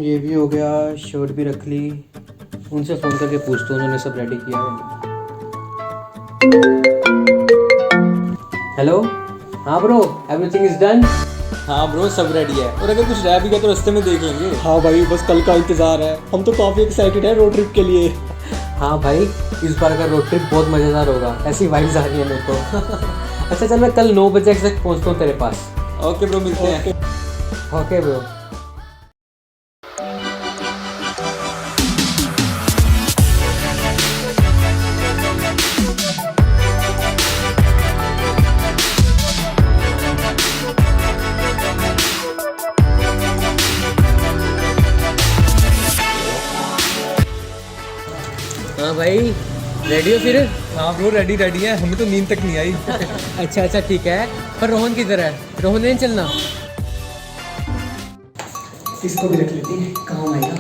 ये भी हो गया, शर्ट भी रख ली। उनसे फ़ोन करके पूछता हूँ उन्होंने सब रेडी किया है। हेलो, हाँ ब्रो, एवरीथिंग इज डन। हाँ ब्रो, सब रेडी है, और अगर कुछ रह भी गया तो रास्ते में देख लेंगे। हाँ भाई, बस कल का इंतजार है। हम तो काफी एक्साइटेड है रोड ट्रिप के लिए। हाँ भाई, इस बार का रोड ट्रिप बहुत मज़ेदार होगा, ऐसी वाइब्स आ रही है मेरे को। अच्छा चल, मैं कल 9 बजे तक पहुँचता हूँ तेरे पास। ओके ब्रो, मिलते हैं। Okay bro. हाँ भाई, रेडी हो फिर? हाँ ब्रो, रेडी है, हमें तो नींद तक नहीं आई। अच्छा अच्छा ठीक है, पर रोहन किधर है? रोहन नहीं चलना? इसको भी रख लेते हैं, काम आएगा।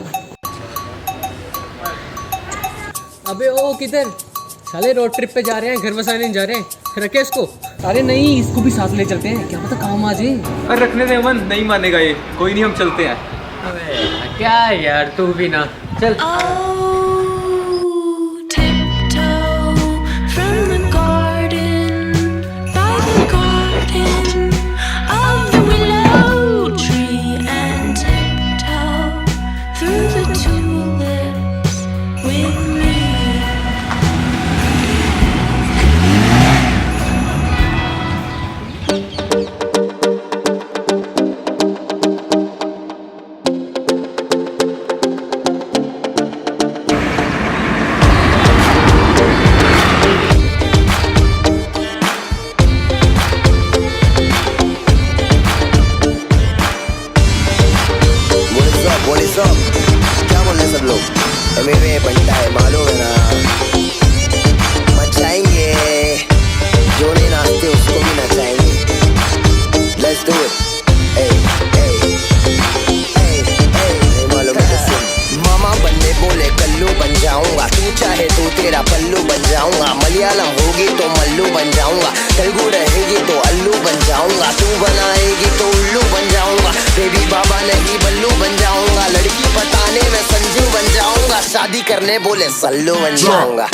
अबे ओ किधर? साले रोड ट्रिप पे जा रहे हैं, घर बसाने नहीं जा रहे हैं। रखे इसको। अरे नहीं, इसको भी साथ ले चलते हैं, क्या पता काम आ जाए। अरे रखने दे अमन, नहीं मानेगा ये। कोई नहीं, हम चलते हैं। अबे क्या यार, तू भी ना चल। क्या बोल रहे सब लोग? मेरे बनता है, मालूम है ना। मचाएंगे, जो नहीं नाचते उसको भी नचाएंगे। Let's do it. Hey, hey, hey, hey, मालूम है। मामा बनने बोले कल्लू बन जाऊंगा, तू चाहे तो तेरा पल्लू बन जाऊंगा। मलयालम होगी तो मल्लू बन जाऊंगा, तेलुगु रहेगी तो अल्लू बन जाऊंगा। तू बनाएगी तो उल्लू बन जाऊंगा, बेबी बाबा नहीं बल्लू बन जाऊंगा। लड़की बताने में संजू बन जाऊंगा, शादी करने बोले सल्लू बन जाऊंगा।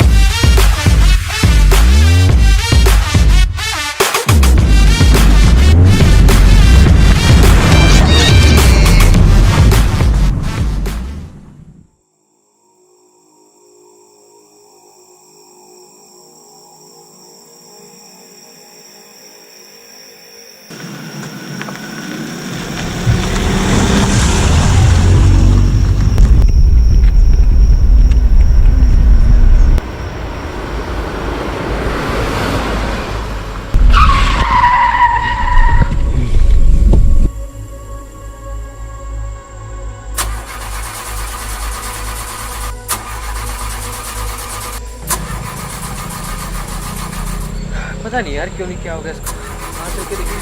पता नहीं यार क्यों नहीं, क्या हो गया इसको। हाँ चल के देखिए।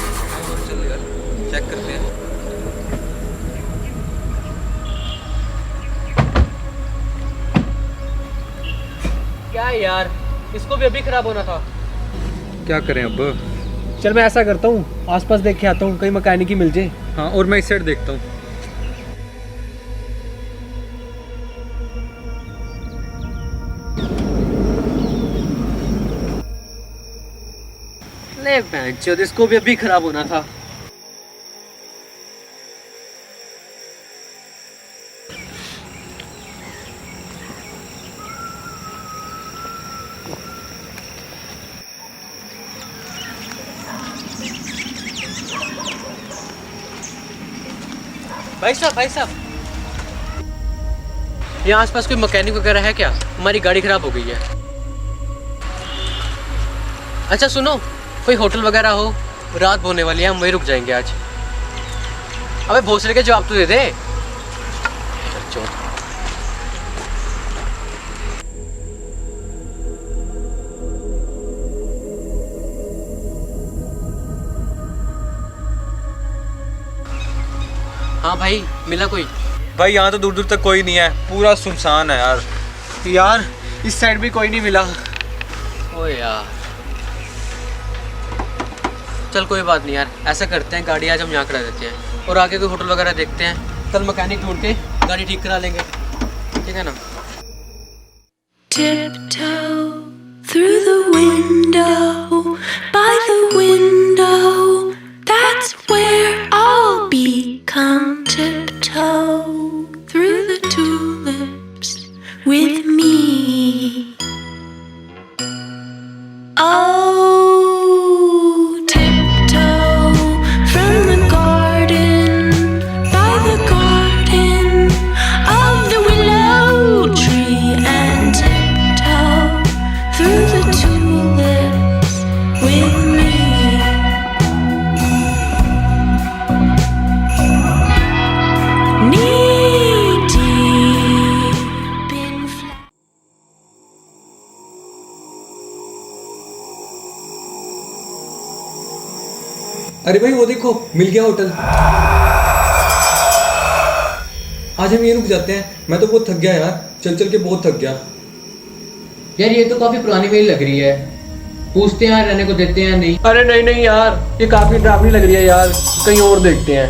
चल यार, चेक करते हैं। क्या यार, इसको भी अभी खराब होना था। क्या करें अब? चल मैं ऐसा करता हूँ, आसपास देख के आता हूँ, कहीं मैकेनिक ही मिल जाए। हाँ, और मैं इस साइड देखता हूँ। ले बेंचो, इसको भी अभी खराब होना था। भाई साहब, यहाँ आसपास कोई मैकेनिक वगैरह है क्या? हमारी गाड़ी खराब हो गई है। अच्छा सुनो, कोई होटल वगैरह हो? रात होने वाली है, हम वहीं रुक जाएंगे आज। अबे भोसले के जवाब तो दे दे। चल हाँ भाई, मिला कोई? भाई यहाँ तो दूर दूर तक कोई नहीं है, पूरा सुनसान है यार। यार इस साइड भी कोई नहीं मिला। ओ यार, चल कोई बात नहीं यार, ऐसा करते हैं गाड़ी आज हम यहाँ करा देते हैं और आगे कोई होटल वगैरह देखते हैं। कल मैकेनिक ढूंढ के गाड़ी ठीक करा लेंगे, ठीक है ना। Tiptoe through the window, by the window, that's where I'll be. Come tiptoe through the tulips with me. Oh, tiptoe from the garden, by the garden of the willow tree, and tiptoe through the tulips with me. Knee deep in flowers. अरे भाई वो देखो, मिल गया hotel. आज हम ये रुक जाते हैं। मैं तो बहुत थक गया यार, चल चल के बहुत थक गया। यार ये तो काफी पुरानी मेल लग रही है, पूछते हैं रहने को देते हैं नहीं। अरे नहीं नहीं यार, ये काफी डरावनी लग रही है यार, कहीं और देखते हैं।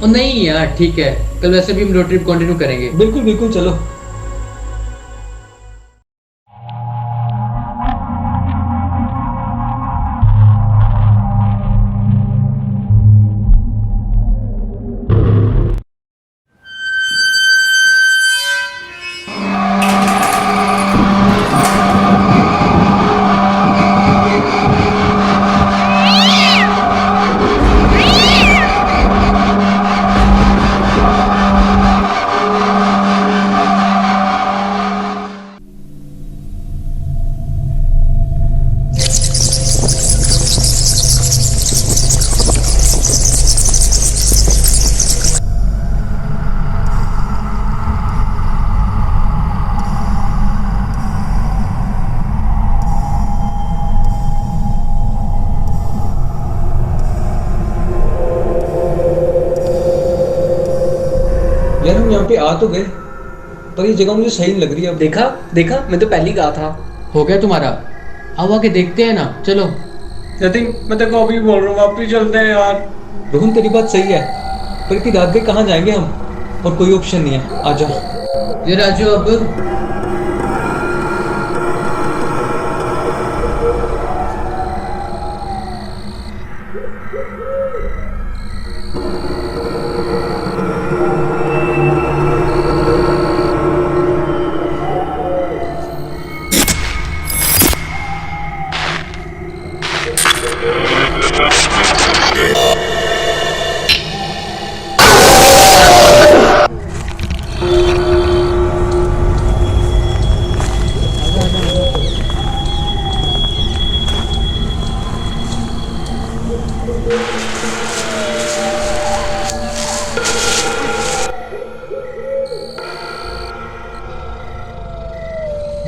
और नहीं यार ठीक है, कल वैसे भी हम रोड ट्रिप कंटिन्यू करेंगे। बिल्कुल बिल्कुल, चलो। यार हम यहाँ पे आ तो गए, पर ये जगह मुझे सही नहीं लग रही है। अब देखा देखा, मैं तो पहले ही कहा था। हो गया तुम्हारा, अब आके देखते हैं ना, चलो। जतिन, मैं तेरे को अभी बोल रहा हूँ, वापस चलते हैं यार। रोहन तेरी बात सही है, पर इतनी रात गए कहाँ जाएंगे हम, और कोई ऑप्शन नहीं है। आजा। ये राजू अब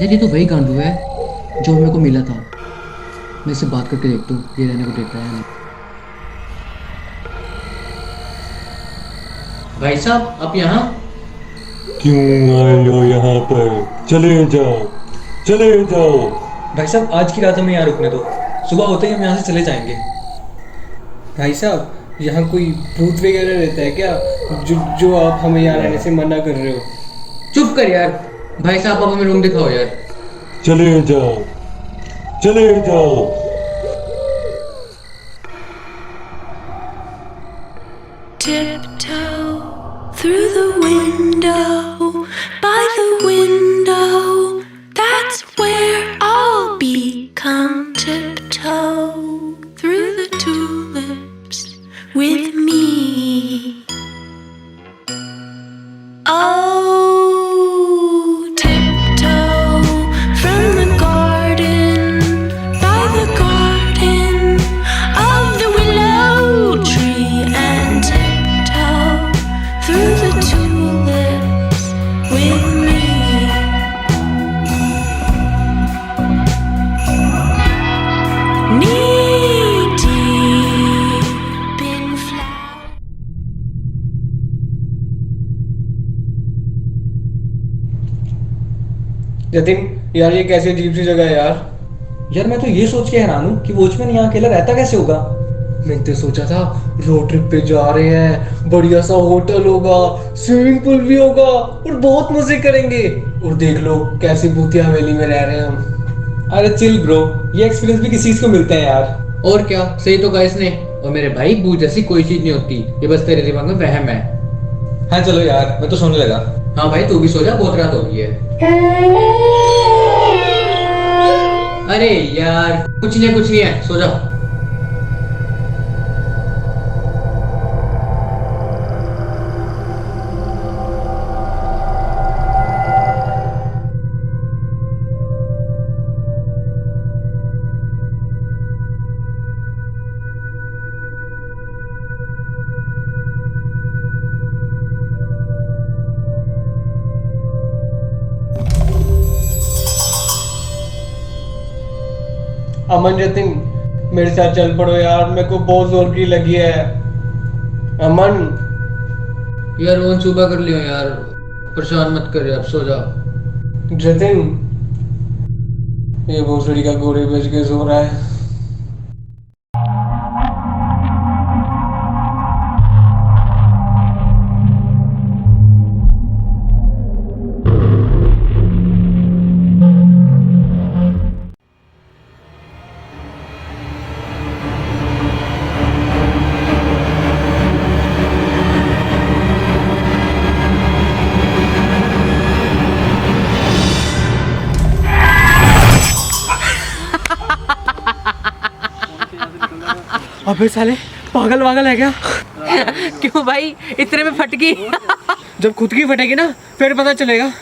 ये तो वही गांडू है जो मेरे को मिला था। मैं इससे बात करके देखता हूँ ये रहने को देता है नहीं। भाई साहब आप यहाँ क्यों आए हो यहाँ पर? चले जाओ, चले जाओ। भाई साहब आज की रात हमें यहाँ रुकने दो, सुबह होते ही हम यहाँ से चले जाएंगे। भाई साहब, यहाँ कोई भूत वगैरह रहता है क्या, जो आप हमें यहाँ रहने से मना कर रहे हो? चुप कर यार। भाई साहब आप हमें रूम दिखाओ यार। चले जाओ, चले जाओ। Tiptoe through the window, by the window, that's where I'll be. Come tiptoe through the tulips with me. Oh, tiptoe from the garden, by the garden of the willow tree, and tiptoe through the tulips with me. Knee deep in flowers. Jatin यार, ये कैसी अजीब सी जगह है यार। यार मैं तो ये सोच के हैरान हूँ कि वॉचमैन यहाँ अकेला रहता कैसे होगा। मैंने तो सोचा था रोड ट्रिप पे जा रहे हैं, बढ़िया सा होटल होगा, स्विमिंग पूल भी होगा और बहुत मजे करेंगे। और देख लो कैसी भूतिया हवेली में रह रहे हैं हम। अरे चिल ब्रो, ये एक्सपीरियंस भी किसी चीज को मिलते हैं यार। और क्या, सही तो कहा इसने। और मेरे भाई भूत जैसी कोई चीज नहीं होती, ये बस तेरे दिमाग में वहम है। हाँ चलो यार, मैं तो सोने लगा। हाँ भाई तू भी सो जा, बहुत रात हो गई है। अरे यार कुछ नहीं है, सो जा। अमन जतिन, मेरे साथ चल पड़ो यार, मेरे को बहुत जोर की लगी है। अमन। यार रोहन सुबह कर लियो यार, परेशान मत कर यार, सो जा। जतिन, ये भोसड़ी का घोड़े बेच के सो रहा है। अबे साले पागल वागल है क्या? क्यों भाई, इतने में फट गई? जब खुद की फटेगी ना फिर पता चलेगा।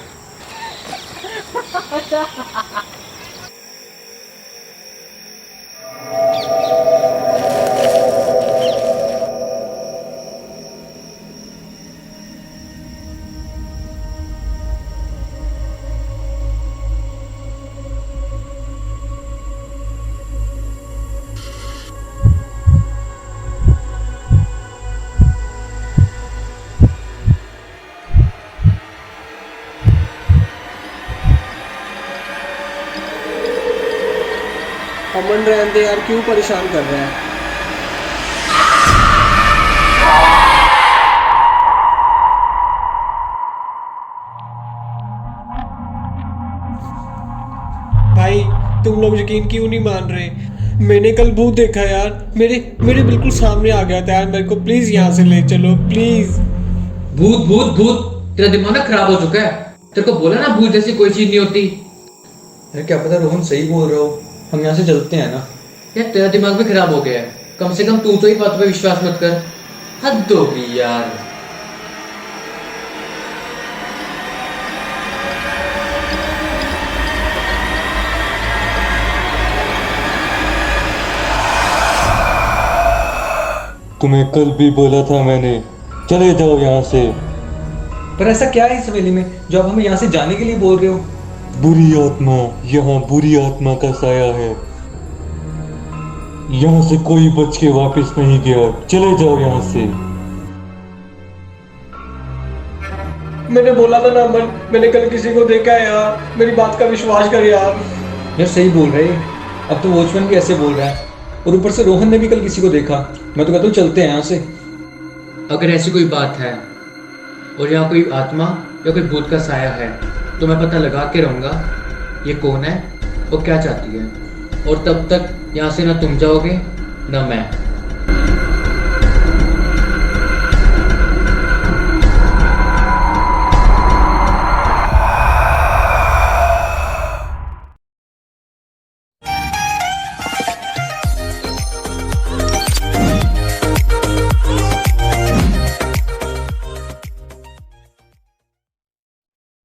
अमन रहने दे यार, क्यों परेशान कर रहा है? भाई तुम लोग यकीन क्यों नहीं मान रहे? मैंने कल भूत देखा यार, मेरे मेरे बिल्कुल सामने आ गया था यार। मेरे को प्लीज यहाँ से ले चलो प्लीज। भूत भूत भूत, तेरा दिमाग ना खराब हो चुका है। तेरे को बोला ना भूत जैसी कोई चीज नहीं होती। यार क्या पता रोहन सही बोल रहे हो, हम यहाँ से चलते हैं ना। यार तेरा दिमाग भी खराब हो गया है, कम से कम तू तो ही बात पे विश्वास मत कर। हद हो गई यार। तुम्हें कल भी बोला था मैंने, चले जाओ यहाँ से। पर ऐसा क्या है इस हवेली में जो आप हमें यहाँ से जाने के लिए बोल रहे हो? बुरी आत्मा, यहाँ बुरी आत्मा का साया है। यहाँ से कोई बच के वापस नहीं गया, चले जाओ यहाँ से। मैंने बोला था ना अमन, मैंने कल किसी को देखा है यार, मेरी बात का विश्वास कर यार। यार सही बोल रहे हैं, अब तो वॉचमैन भी ऐसे बोल रहा है, और ऊपर से रोहन ने भी कल किसी को देखा। मैं तो कहता हूँ चलते हैं यहाँ से। अगर ऐसी कोई बात है और यहाँ कोई आत्मा या कोई भूत का साया है, तो मैं पता लगा के रहूँगा ये कौन है और क्या चाहती है। और तब तक यहाँ से ना तुम जाओगे ना मैं।